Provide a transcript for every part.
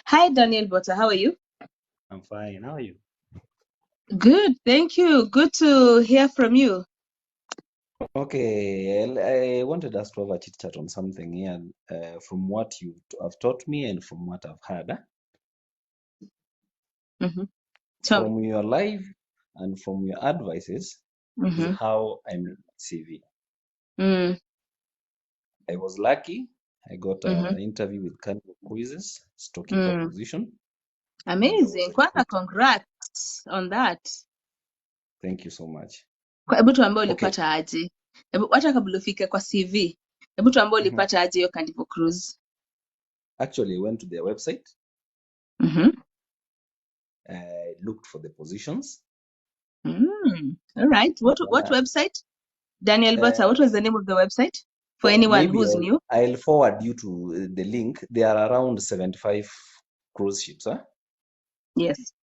Hi, Daniel Botta. How are you? I'm fine. How are you? Good, thank you. Good to hear from you. Okay, I wanted us to have a chit chat on something here, from what you have taught me and from what I've heard, Mm-hmm. Tell me. from your life and from your advices, is Mm-hmm. how I made my CV. Mm, I was lucky. I got mm-hmm. an interview with Carnival Cruises, storekeeper Mm. position, and I was Amazing. Kwanza recruited. congrats on that. Thank you so much. Hebu tuambie Okay. ulipata aje? Hebu wacha kabla ufike kwa CV. Hebu tuambie Mhm. ulipata aje hiyo Carnival Cruise. Actually, I went to their website, Mm-hmm. looked for the positions. All right. But What website? Daniel Botta, what uh, was the name of the website? For anyone maybe who's new. I'll forward you to the link. There are around 75 cruise ships. Yes.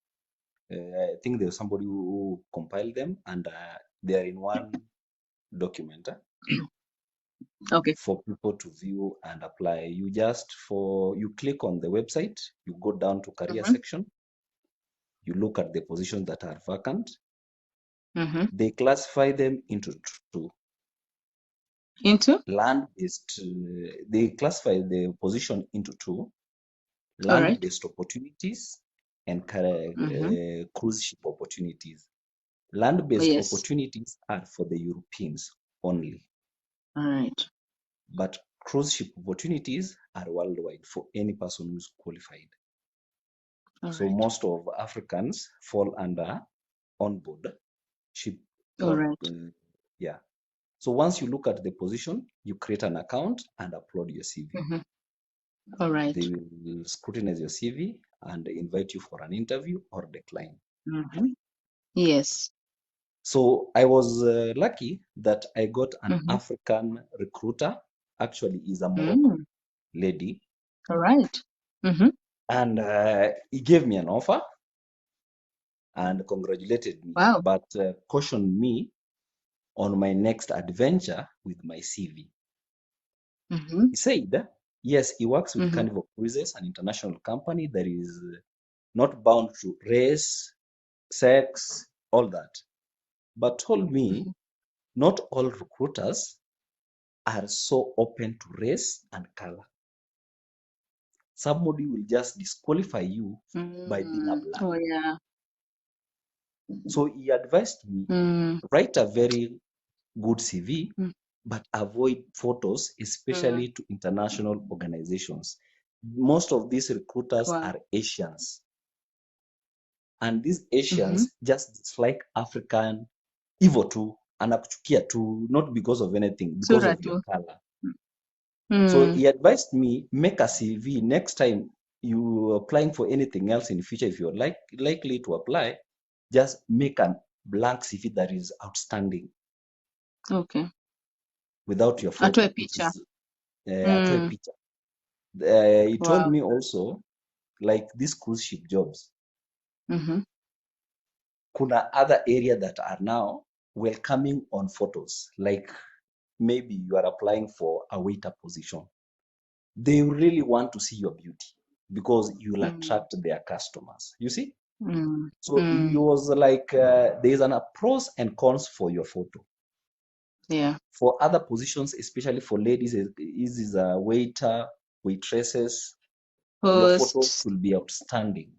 I think there's somebody who compiled them, and they are in one document Okay. for people to view and apply. You click on the website, you go down to career Mm-hmm. section, you look at the positions that are vacant. Mm-hmm. They classify them into two. Into? Land-based, they classify the position into two: All right. land-based opportunities and Mm-hmm. cruise ship opportunities. Land-based Yes. opportunities are for the Europeans only, All right. but cruise ship opportunities are worldwide for any person who's qualified. All So right. most of Africans fall under on-board ship. All right. Yeah. So once you look at the position, you create an account and upload your CV. Mm-hmm. All right. They will scrutinize your CV and invite you for an interview or decline. Mm-hmm. Yes. So I was lucky that I got an Mm-hmm. African recruiter. Actually, is a Moroccan Mm. lady, All right. Mm-hmm. and he gave me an offer and congratulated me, Wow. but cautioned me on my next adventure with my CV. Mm-hmm. He said, yes, he works with Mm-hmm. Carnival Cruises, an international company that is not bound to race, sex, all that, but told me not all recruiters are so open to race and color. Somebody will just disqualify you by being a black. Oh yeah. So he advised me, Mm. write a very good CV, Mm. but avoid photos, Mm. especially to international organizations. Most of these recruiters Wow. are Asians, and these Mm-hmm. Asians just dislike African hivyo tu, anakuchukia tu, not because of anything, because Sura of your tu. color. So Mm. he advised me, make a CV. Next time you applying for anything else in the future, if you're likely to apply, just make a blank CV that is outstanding Okay. without your Atoe photo. It picha. is atoe Mm. picha. He told Wow. me also, like these cruise ship jobs, Mm-hmm. kuna other area that are now welcoming on photos. Like maybe you are applying for a waiter position. They really want to see your beauty because you will Mm. attract their customers. You see? Mm. So it Mm. was like there's an pros and cons for your photo. Yeah. For other positions, especially for ladies, this is a waiter, waitresses, your photo Post. should be outstanding.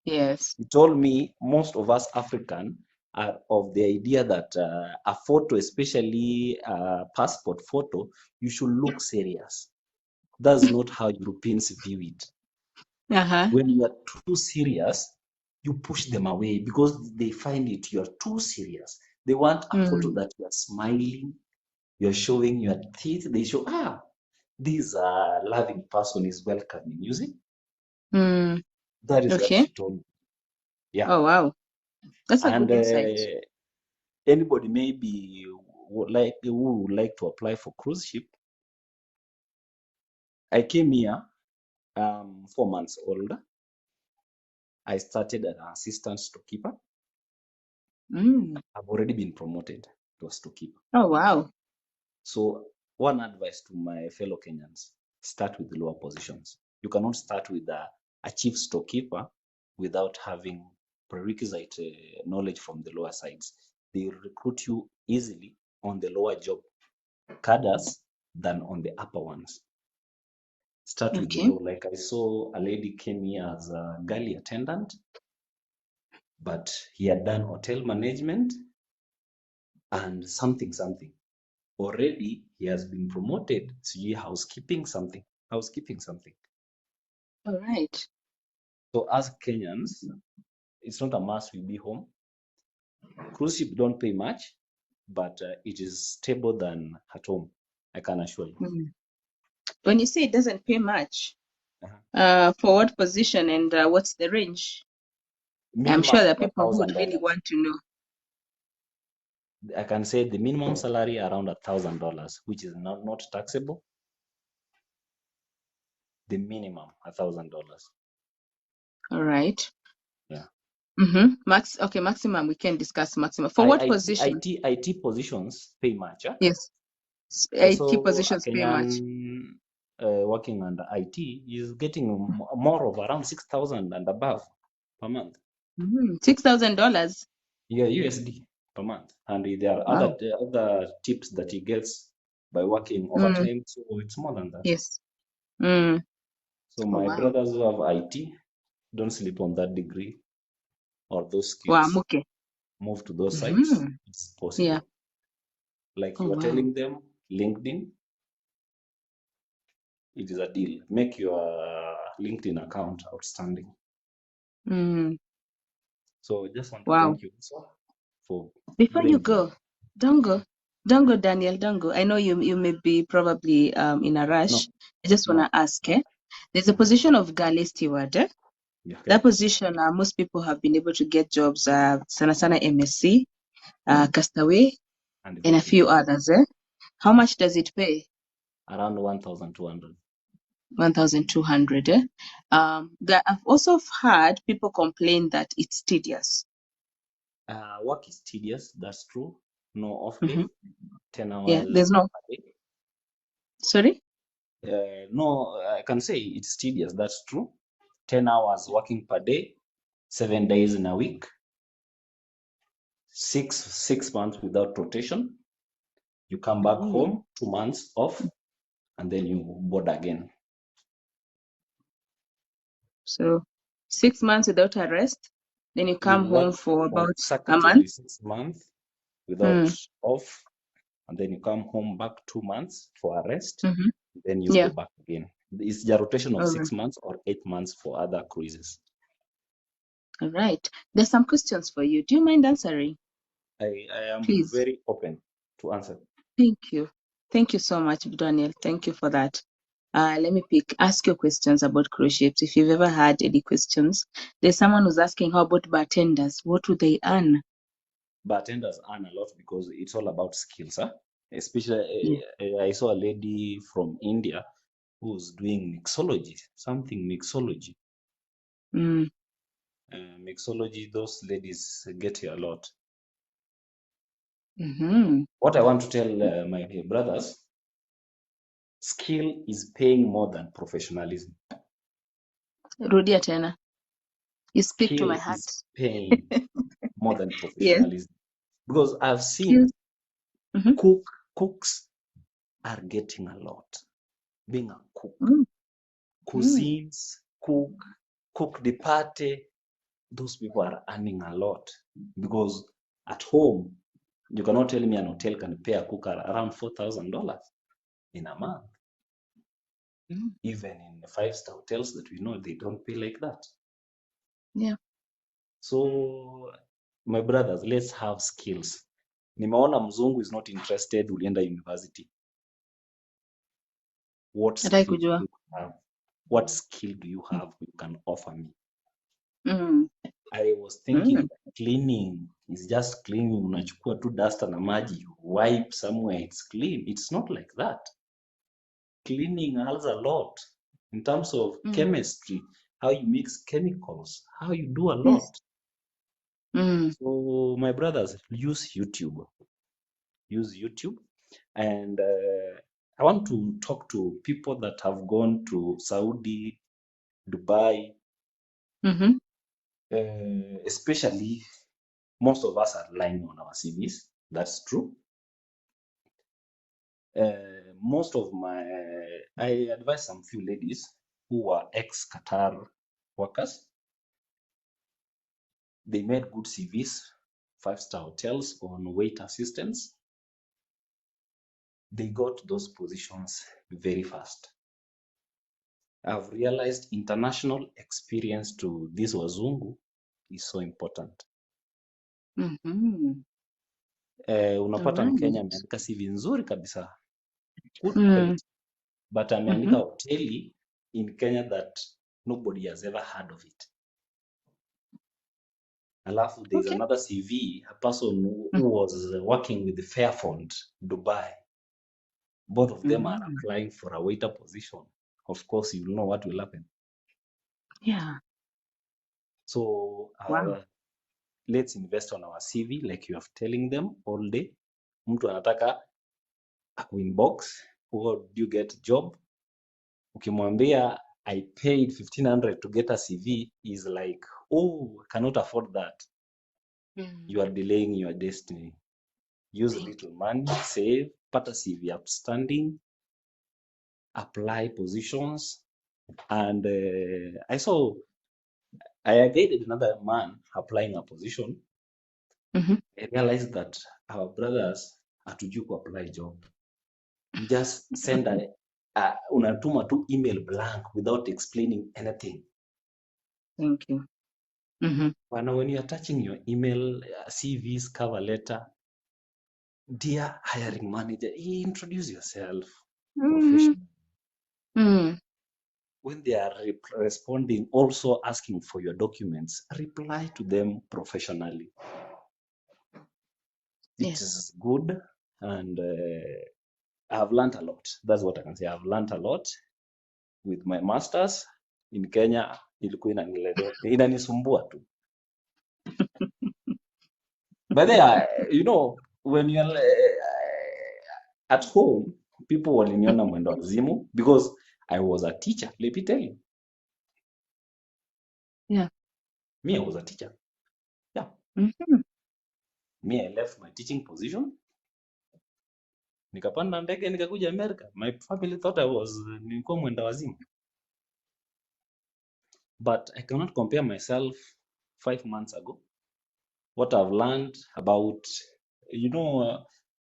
Yes. He told me most of us African are of the idea that a photo, especially a passport photo, you should look serious. That's not how Europeans view it. Uh-huh. When you are too serious, you push them away because they find it you're too serious. They want a photo Mm. that you are smiling, you're showing your teeth. They show, this loving person is welcoming. You see, Mm. that is what Okay. she told me. Yeah, Oh wow. That's a and good insight. anybody maybe who would like to apply for cruise ship. I came here 4 months old. I started as an assistant storekeeper. Mm. I've already been promoted to a storekeeper. Oh wow. So one advice to my fellow Kenyans, start with lower positions. You cannot start with a chief storekeeper without having prerequisite knowledge from the lower sides. They recruit you easily on the lower job cadres than on the upper ones. Start with the Okay. low. Like I saw a lady came here as a galley attendant, but he had done hotel management and something. Already he has been promoted to housekeeping something. All right. So as Kenyans, it's not a must we be home. Cruise ship don't pay much, but it is stable than at home. I can assure you. Mm. When you say it doesn't pay much, Uh-huh. for what position and what's the range? I'm sure Minimum there are of people who would really $1,000. want to know. I can say the minimum salary around $1,000, which is not taxable. The minimum $1,000. All right. Yeah. Okay, maximum. We can discuss maximum. For what position? IT positions pay much. Huh? Yes. I IT saw a positions pay much. Kenyan working under IT is getting more of around 6,000 and above per month. $6,000. Yeah, USD per month. And there are Wow. other tips that he gets by working Mm, overtime, so it's more than that. yes. Mm. So Oh, my wow. brothers who have IT, don't sleep on that degree or those Wow. skills. Okay. Move to those sites. It's possible. Yeah. Like Oh, you are wow. telling them, LinkedIn, it is a deal. Make your LinkedIn account outstanding. Mm. So I just want to Wow. thank you also for Before you bringing. go, don't go. Don't go, Daniel. Don't go. I know you may be probably in a rush. No, I just want to ask, there's a position of galley steward. yeah, okay. That position, most people have been able to get jobs, sana MSc, Castaway, And and a few others. How much does it pay? around 1,200. 1,200. I've also heard people complain that it's tedious. Work is tedious, that's true. No off day, Mhm. 10 Yeah, hours there's no. a day. Sorry? No, I can say it's tedious, that's true. 10 hours working per day, 7 days in a week, six months without rotation. You come back home, 2 months off, and then you board again. So 6 months without a rest, then you come You home work for about a consecutively month. 6 months without off, and then you come home back 2 months for a rest, Mm-hmm. then you Yeah. go back again. It's the rotation of All 6 right. months or 8 months for other cruises. All right. There's some questions for you. Do you mind answering? I am Please. very open to answer. Thank you. Thank you so much, Daniel. Thank you for that. Let me ask you questions about cruise ships. If you've ever had any questions, there's someone who's asking, how about bartenders? What do they earn? Bartenders earn a lot because it's all about skills. Huh? Especially, Yeah. I saw a lady from India who's doing mixology, mixology. Mm. Mixology, those ladies get here a lot. Mm-hmm. What I want to tell my brothers, skill is paying more than professionalism. Rudia tena. You speak to Skill my heart. is paying more than Yes. professionalism. Because I've seen Skills. Mm-hmm. cooks are getting a lot. Being a cook, Mm. cuisines, cook the party, those people are earning a lot. Because at home, you cannot tell me an hotel can pay a cook around $4,000 in a month. Mm. Even in the 5-star hotels that we know, they don't pay like that. Yeah. So my brothers, let's have skills. Nimeona mzungu is not interested, ulienda university. What Nataka skill do kujua. you have? What skill do you have you can offer me? Mm. I was thinking cleaning is just cleaning, unachukua tu duster na maji, wipe somewhere, it's clean. It's not like that. Cleaning has a lot in terms of chemistry, how you mix chemicals, how you do a lot. Mm. So my brothers, use YouTube. And I want to talk to people that have gone to Saudi, Dubai, Mm-hmm. Especially most of us are lying on our CVs. That's true. Most of I advise some few ladies who are ex-Qatar workers. They made good CVs, 5-star hotels on wait assistants. They got those positions very fast. I've realized international experience to this wazungu is so important. Mm-hmm. Unapata Alright. Mkenya ameandika CV nzuri kabisa, good Mm. quality, but ameandika Mm-hmm. hoteli in Kenya that nobody has ever heard of it. Alafu there's Okay. another CV, a person who Mm. was working with the Fairfond, Dubai. Both of them are Mm. applying for a waiter position. Of course, you know what will happen. Yeah. So Wow. let's invest on our CV like you are telling them all day. Mtu anataka akuinbox, how do you get job? Ukimwambia I paid 1,500 to get a CV, is like, oh, I cannot afford that. You are delaying your destiny. Use a little money, save, pata CV upstanding, apply positions. And I guided another man applying a position. Mm-hmm. I realized that our brothers hatujui kuapply job. You just send unatuma tu email blank without explaining anything. Thank you. Mm-hmm. When you're touching your email, CVs, cover letter, dear hiring manager, introduce yourself Mm-hmm. professionally. Mm. When they are responding, also asking for your documents, reply to them professionally. It Yes. is good, and I've learned a lot. That's what I can say. I've learned a lot with my masters in Kenya. Ilikuwa inanisumbua tu. But then, when you're at home, people waliniona mwendo wazimu because I was a teacher. Let me tell you. Yeah. Me, I was a teacher. Yeah. Mm-hmm. Me, I left my teaching position. Nikapanda ndege nikakuja America. My family thought nilikuwa mwenda wazimu. But I cannot compare myself 5 months ago. What I've learned about,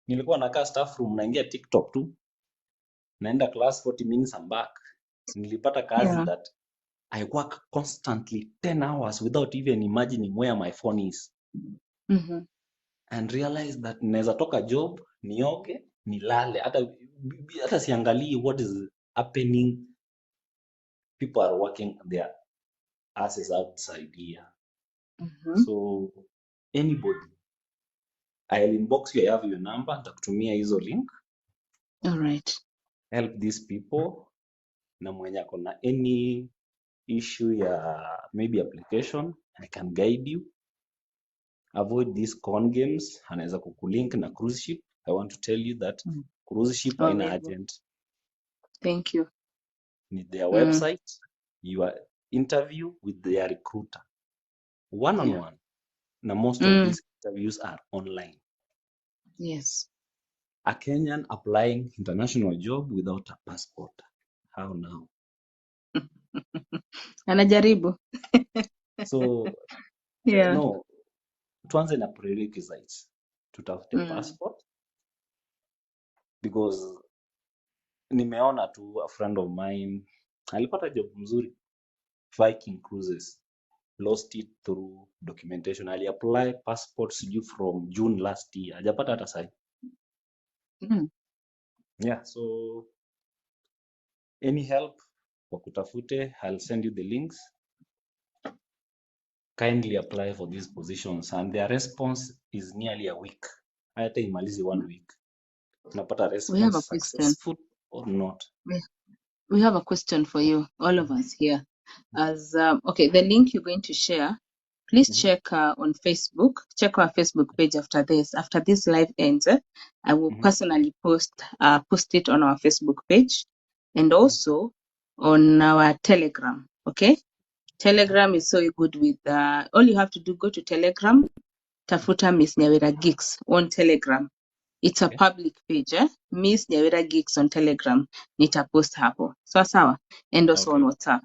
nilikuwa nakaa staff room, naingia TikTok tu, naenda class 40 minutes, I'm back. Nilipata kazi Yeah. that I work constantly 10 hours without even imagining where my phone is. Mm-hmm. And realize that naweza toka job, nioge, nilale, hata siangalii what is happening. People are working their asses outside here. Mm-hmm. So anybody, I'll inbox you, I have your number, nitakutumia hizo link. All right. Help these people, na mwenye ako na any issue ya maybe application, I can guide you. Avoid these con games. Anaweza kukulink na cruise ship. I want to tell you that cruise ship Oh, haina very good. agent. Thank you. Need their website, your interview with their recruiter, one-on-one. Na most of these interviews are online. Yes. A Kenyan applying international job without a passport. How now? Anajaribu. So Yeah. no, tuanze na prerequisites. Tutafute passport, because nimeona tu a friend of mine alipata job mzuri Viking Cruises, lost it through documentation. Aliapply passport sijui from June last year, hajapata hata sahi. Yeah, so any help wakutafute, I'll send you the links. Kindly apply for these positions, and their response is nearly a week. Hata imalizi 1 week. Unapata We have a response question. successful or not. We have a question for you, all of us here. As okay, the link you're going to share, please check on Facebook. Check our Facebook page after this. After this live ends, I will personally post it on our Facebook page, and also on our Telegram. Okay, Telegram is so good with all you have to do, go to Telegram, tafuta Miss Nyawira Geeks on Telegram. It's a Okay. public page, Miss Nyawira Geeks on Telegram. Nitapost hapo. Sawa. And also on Okay. WhatsApp.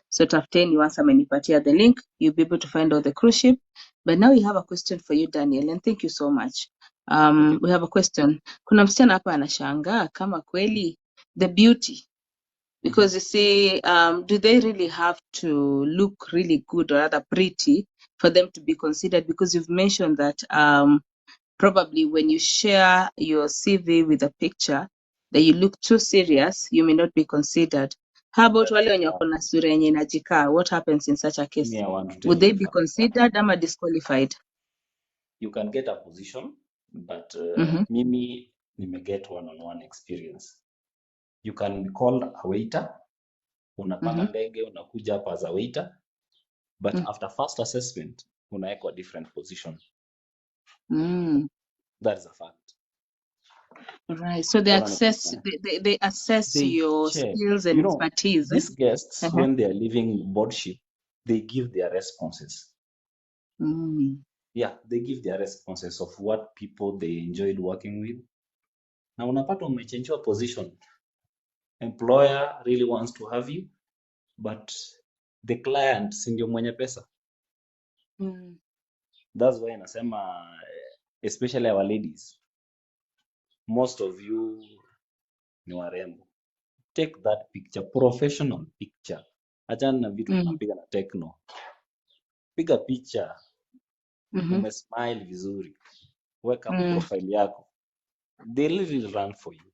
So tafuteni once amenipatia the link, you'll be able to find out the cruise ship. But now we have a question for you, Daniel, and thank you so much. Okay. We have a question. Kuna msichana hapa anashangaa kama kweli the beauty, because you see, do they really have to look really good or rather pretty for them to be considered? Because you've mentioned that probably when you share your CV with a picture that you look too serious, you may not be considered. How about wale wenye wako na sura yenye inajikaa? What happens in such a Me, case? I want to tell Would you they the be fact that considered ama disqualified? you can get a position, but Mm-hmm. mimi nimeget one-on-one experience. You can be called a waiter, unapanda Mm-hmm. ndege, unakuja hapa as a waiter, but Mm. after first assessment, unawekwa different position. Mm. That is a fact. Right. So they Bora access nikusomee. they assess They your check. skills and You know, expertise. these guests, Uh-huh. when they are leaving board ship, they give their responses. Mm. Yeah, they give their responses of what people they enjoyed working with. Na unapata umechangewa position. Employer really wants to have you, but the client si ndio mwenye pesa. Mm. That's why nasema, especially our ladies, most of you ni warembo. Take that picture, professional picture. Achana na vitu Mm. tunapiga na techno. Piga picha, Mm-hmm. umesmile vizuri, weka Mm. profile yako. They really run for you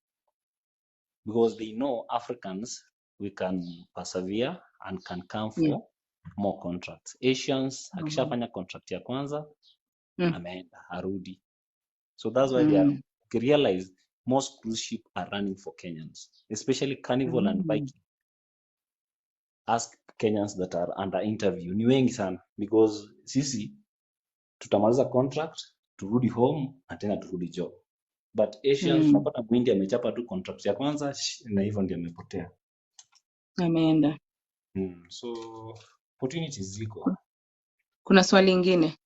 because they know Africans, we can persevere and can come Yeah. for more contracts. Asians, Mm. akishafanya contract ya kwanza, Mm. ameenda, arudi. So that's why they are Mm. realize most cruise ship are running for Kenyans, especially Carnival and Mm. Viking. Ask Kenyans that are under interview, ni wengi sana, because sisi tutamaliza contract, turudi home, na tena turudi job. But Asians, Mm. unapata mwindi amechapa tu contract ya kwanza, na hivyo ndio amepotea. Ameenda. So opportunities ziko. Kuna swali ingine?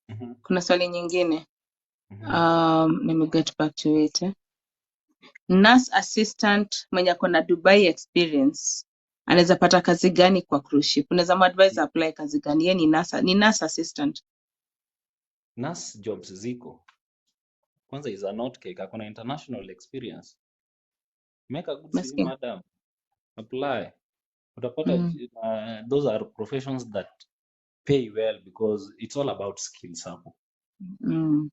Mhm, Kuna swali nyingine? mhm. Let me get back to it. Nurse assistant mwenye ako na Dubai experience anaweza pata kazi gani kwa cruise ship? Unaweza muadvise apply kazi gani? Yeye ni nurse assistant. Nurse jobs ziko. Kwanza is a not cake, akona international experience. Make a good CV, Nasikia. madam. Apply. Utapata Mm. those are professions that pay well because it's all about skills hapo. Mm.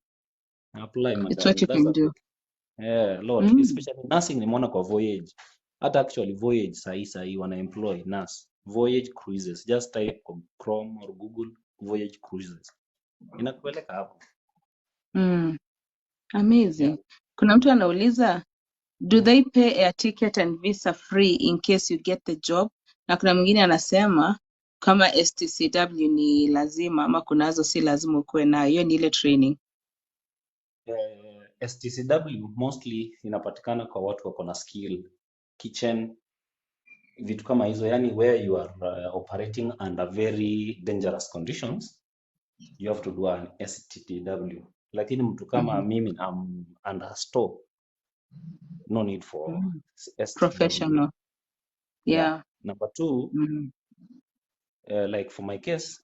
Apply, It's what madam. you That's can a do. good, lot. Mm. Especially nursing nimeona kwa Voyage. Hata actually Voyage sahi wana employ nurse. Voyage Cruises. Just type kwa Chrome or Google Voyage Cruises. Inakupeleka hapo. Mm. Yeah. Amazing. Kuna mtu anauliza, do they pay air ticket and visa free in case you get the job? Na kuna mwingine anasema kama STCW ni lazima ama kunazo si lazima ukuwe nayo. Hiyo ni ile training. STCW mostly inapatikana kwa watu wako na skill, kitchen, vitu kama hizo, yani where you are operating under very dangerous conditions, you have to do an STCW. Lakini mtu kama mimi, I'm under store, no need for STCW. Professional. Yeah. Number two, Mm. like for my case,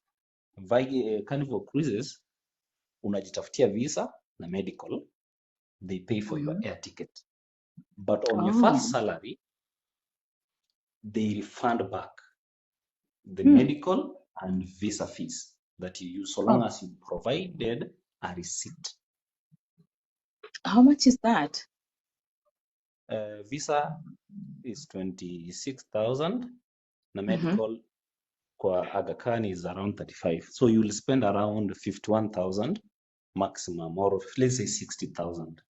Carnival Cruises, unajitafutia visa na medical, they pay for your air ticket. But on your first salary, they refund back the medical and visa fees that you use, so long as you provided a receipt. How much is that? Visa is 26,000 na medical kwa Aga Khan is around 35. So you'll spend around 51,000 maximum, or let's say 60,000.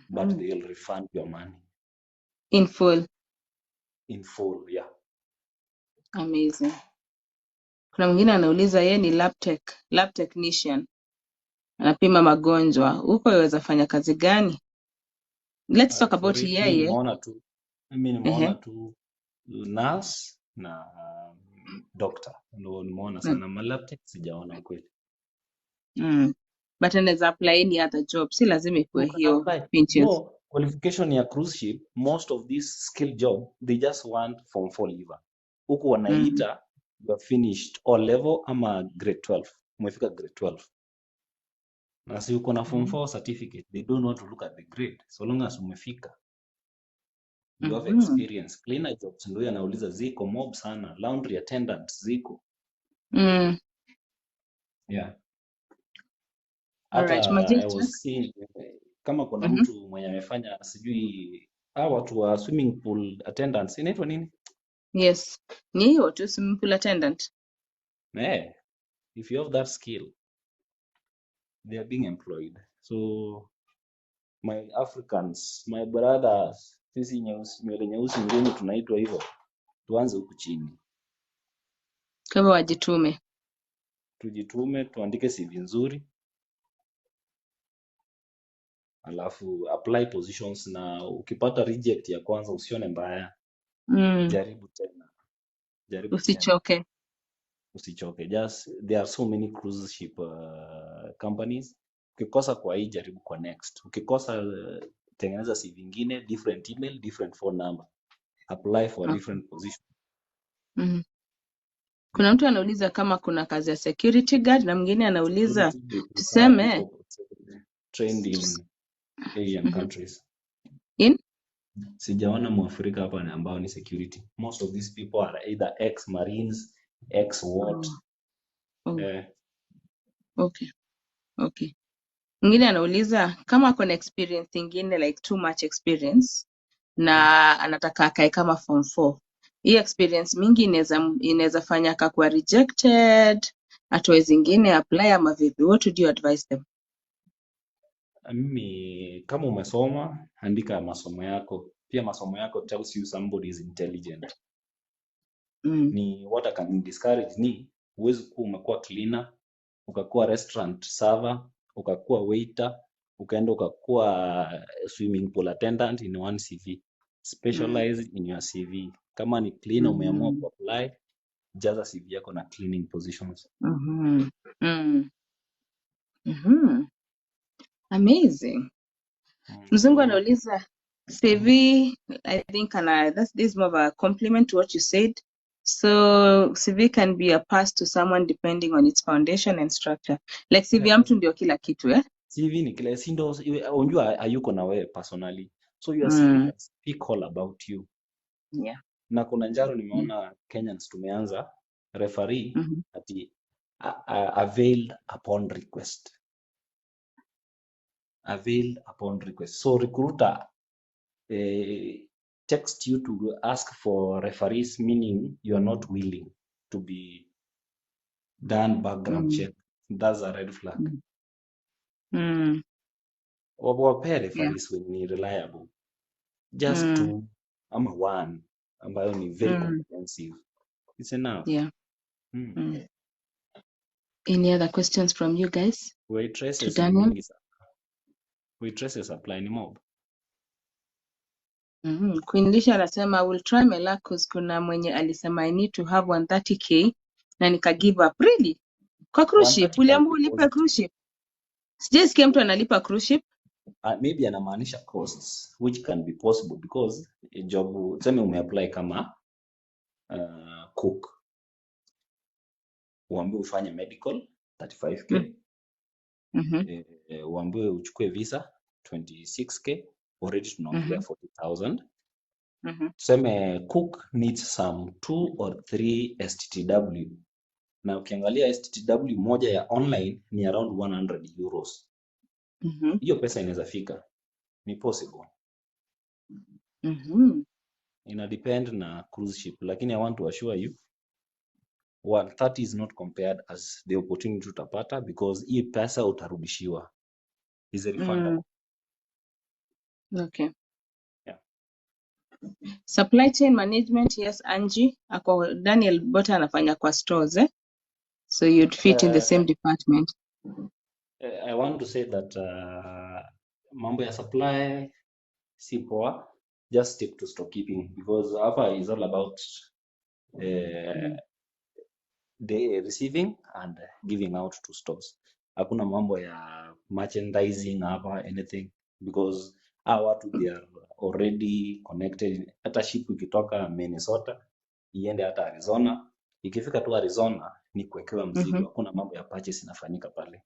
But they'll refund your money. In full. In full, yeah. Amazing. Kuna mwingine anauliza yeye ni lab technician. Anapima magonjwa. Huko yaweza fanya kazi gani? Let's talk about yeye. Mimi nimeona tu nurse na doctor ndio nimeona sana. Ma lab tech sijaona ukweli. But anaweza apply any other job, si lazima ikuwe You can hiyo apply. pinches. No, qualification ya cruise ship, most of these skill job, they just want form 4 leaver. Huku wanaita you are finished O level ama grade 12. Umefika grade 12. Na si uko na form 4 certificate, they don't want to look at the grade. So long as umefika. You have experience. Cleaner jobs ndio anauliza ziko mob sana. Laundry attendants ziko. Yeah. Alright, Hata I Majestic. was seeing kama kuna mtu mwenye amefanya sijui watu wa swimming pool attendants inaitwa nini? Yes. Ni hiyo tu, swimming pool attendant. If you have that skill, they are being employed. So my Africans, my brothers, sisi nywele nyeusi ngeni tunaitwa hivyo. Tuanze huku chini. Kama wajitume. Tujitume, tuandike CV nzuri. Alafu apply positions, na ukipata reject ya kwanza usione mbaya. Jaribu tena. Usichoke. Usichoke. Just there are so many cruise ship companies. Ukikosa kwa hii, jaribu kwa next. Ukikosa tengeneza CV ingine, different email, different phone number. Apply for a different position. Kuna mtu anauliza kama kuna kazi ya security guard na mwingine anauliza tuseme trained in Asian countries. In? Sijaona Mwafrika hapa ambao ni security. Most of these people are either ex-marines, ex-what. Okay. Mwingine anauliza kama kuna experience ingine like too much experience na anataka akae kama form 4. Hii experience mingi inaweza fanya akakuwa rejected, atoe zingine apply ama vipi? What would you advise them? Mimi kama umesoma, andika masomo yako. Pia masomo yako tells you somebody is intelligent. Ni what I can discourage ni huwezi kuwa umekuwa cleaner, ukakuwa restaurant server, ukakuwa waiter, ukaenda ukakuwa swimming pool attendant in one CV. Specialize in your CV. Kama ni cleaner umeamua kuapply, jaza CV yako na cleaning positions. Amazing. Mzungu anauliza CV, I think this is more of a compliment to what you said. So CV can be a pass to someone depending on its foundation and structure. Like CV ya mtu ndio kila kitu, eh? CV ni kila sindo, unjua hayuko na wewe personally. So your CV can speak all about you. Yeah. Na kuna njaro nimeona Kenyans tumeanza referee ati availed upon request. Availed upon request. So recruiter text you to ask for referees, meaning you are not willing to be done background check. That's a red flag. Wape referees when ni reliable. Just 2 ama 1 ambayo ni very comprehensive. It's enough. Yeah. Any other questions from you guys? Waitresses apply ni mob. Queen Lisha anasema I will try my luck cause kuna mwenye alisema I need to have 130k na nika give up. Really? Kwa cruise ship? Uliamua ulipe cruise ship? Sijasikia mtu analipa cruise ship. Maybe anamaanisha costs, which can be possible because job tuseme umeapply kama cook. Uambiwe ufanye medical 35k. Uambiwe uchukue visa 26k. Already tunaongelea 40,000. Tuseme cook needs some 2 or 3 STTW. Na ukiangalia STTW moja ya online ni around 100 euros. Hiyo pesa inaweza fika. Ni possible. Ina depend na cruise ship. Lakini I want to assure you 130 is not compared as the opportunity utapata because hii pesa utarudishiwa. Is a refundable. Okay. Yeah. Supply chain management, yes, Angie. Ako Daniel Bota anafanya kwa stores, eh? So you'd fit in the same department. I want to say that mambo ya supply si poa. Just stick to stock keeping because hapa is all about the receiving and giving out to stores. Hakuna mambo ya merchandising hapa anything, because hawa watu they are already connected. Hata ship ikitoka Minnesota iende hata Arizona, ikifika tu Arizona ni kuwekewa mzigo. Hakuna mambo ya purchase inafanyika pale.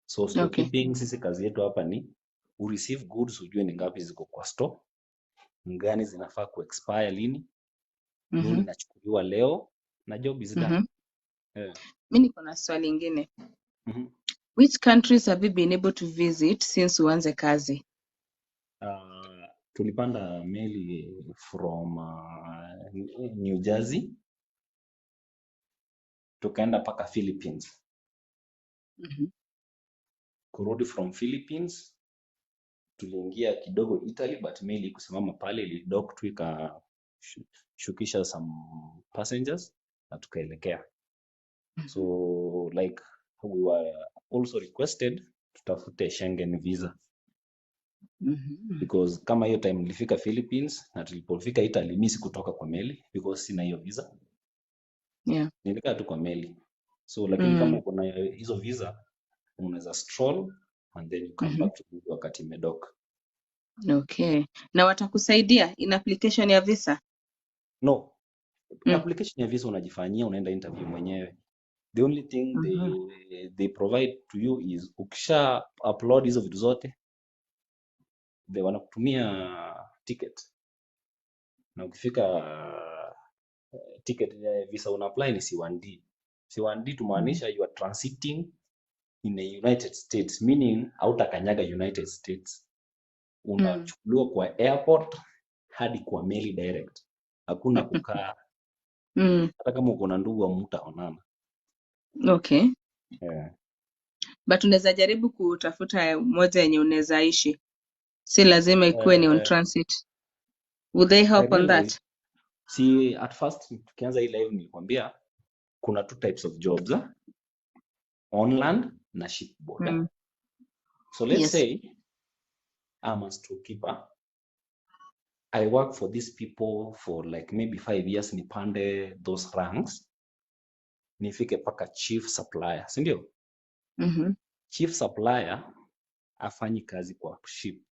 So store Okay. keeping, sisi kazi yetu hapa ni receive goods, ujue ni ngapi ziko kwa store, ngani zinafaa kuexpire lini, load inachukuliwa leo na job is done. Mi niko na swali ingine. Mhm. Which countries have you been able to visit since uanze kazi? Tulipanda meli from New Jersey tukaenda mpaka Philippines. Kurudi from Philippines tuliingia kidogo Italy, but meli kusimama pale ilidock tu ikashukisha some passengers na tukaelekea. So like we were also requested tutafute Schengen visa, because kama hiyo time nilifika Philippines na tulipofika Italy mimi sikutoka kwa meli because sina hiyo visa. Yeah. Nilikaa tu kwa meli. So lakini kama uko na hizo visa unaweza stroll and then you come back to wakati imedock. Okay. Na watakusaidia in application ya visa? No. Application ya visa unajifanyia, unaenda interview mwenyewe. The only thing they provide to you is ukisha upload hizo vitu zote, they wanakutumia ticket. Na ukifika ticket ya visa una apply ni C1D. C1D tumaanisha you are transiting in the United States, meaning hautakanyaga United States. Unachukuliwa kwa airport hadi kwa meli direct. Hakuna kukaa. Hata kama uko na ndugu hamtaonana. Okay. Yeah. But unaweza jaribu kutafuta moja yenye unaweza ishi. Si lazima ikuwe ni on transit. Would they help on that? See, at first tukianza hii live nilikwambia kuna two types of jobs, on land na shipboard. So let's say I'm a storekeeper. I work for these people for like maybe 5 years, nipande those ranks, nifike paka chief supplier, si ndio? Chief supplier afanyi kazi kwa ship,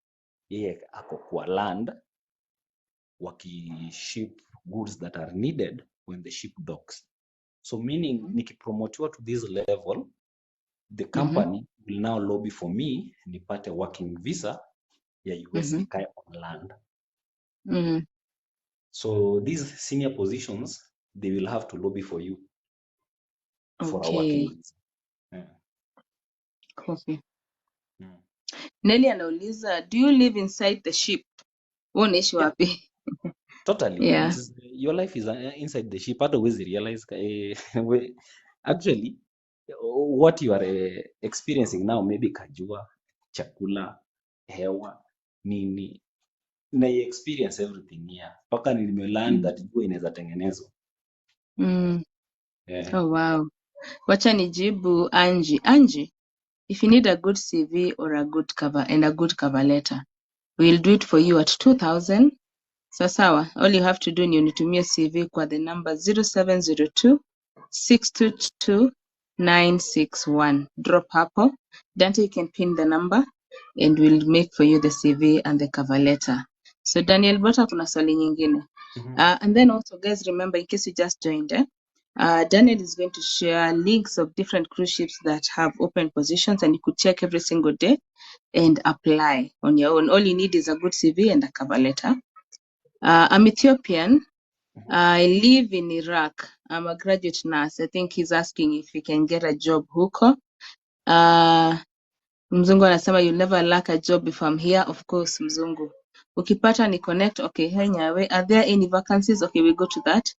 yeye ako kwa land wakiship goods that are needed when the ship docks. So meaning nikipromotiwa to this level, the company will now lobby for me nipate working visa ya US nikae on land. So these senior positions, they will have to lobby for you for a working visa. Coffee. Nelly anauliza, do you live inside the ship? Unaishi wapi? Totally. Yeah. Your life is inside the ship. Hata huwezi realize. Actually, what you are experiencing now, maybe kajua, chakula, hewa, nini, na you experience everything here. Paka nimelearn that jua inaweza tengenezwa. Oh, wow. Wacha nijibu Angie. Angie, if you need a good CV or a good cover and a good cover letter, we'll do it for you at 2,000. Sawa. All you have to do ni unitumie CV kwa the number 0702 622 961. Drop hapo. Dante, you can pin the number and we'll make for you the CV and the cover letter. So Daniel, bota kuna swali nyingine. And then also, guys, remember, in case you just joined, Daniel is going to share links of different cruise ships that have open positions, and you could check every single day and apply on your own. All you need is a good CV and a cover letter. I'm Ethiopian. I live in Iraq. I'm a graduate nurse. I think he's asking if he can get a job huko. Mzungu anasema you'll never lack a job if I'm here. Of course, Mzungu. Ukipata ni connect. Okay, hey Nyawe, are there any vacancies? Okay, we go to that.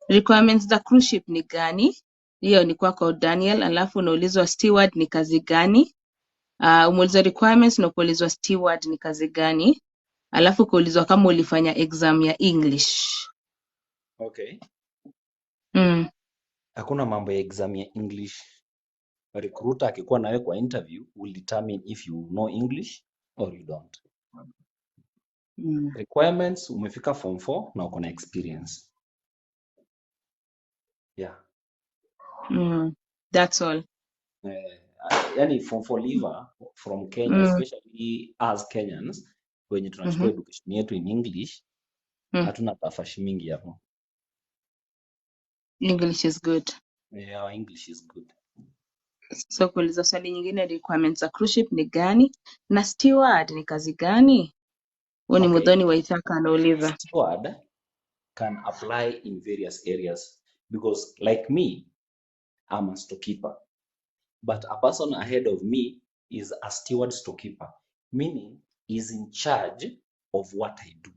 Requirements za cruise ship ni gani? Hiyo ni kwako Daniel. Alafu unaulizwa steward ni kazi gani? Umeulizwa requirements na kuulizwa steward ni kazi gani? Alafu kuulizwa kama ulifanya exam ya English. Okay. Hakuna mambo ya exam ya English. Recruiter akikuwa nawe kwa interview will determine if you know English or you don't. Requirements, umefika form 4 na uko na experience. Yeah. That's all. Yani for liver from Kenya, Mm. especially as Kenyans wenye tunachukua Mm-hmm. education yetu in English, Mm. hatuna tafashi mingi hapo. English is good. Our English is good. So kuuliza swali nyingine, requirements za cruise ship ni gani na steward ni kazi gani? Huyu ni Okay, Muthoni wa Ithaka anauliza. steward can apply in various areas because like me, I'm a storekeeper, but a person ahead of me is a steward storekeeper, meaning is in charge of what I do.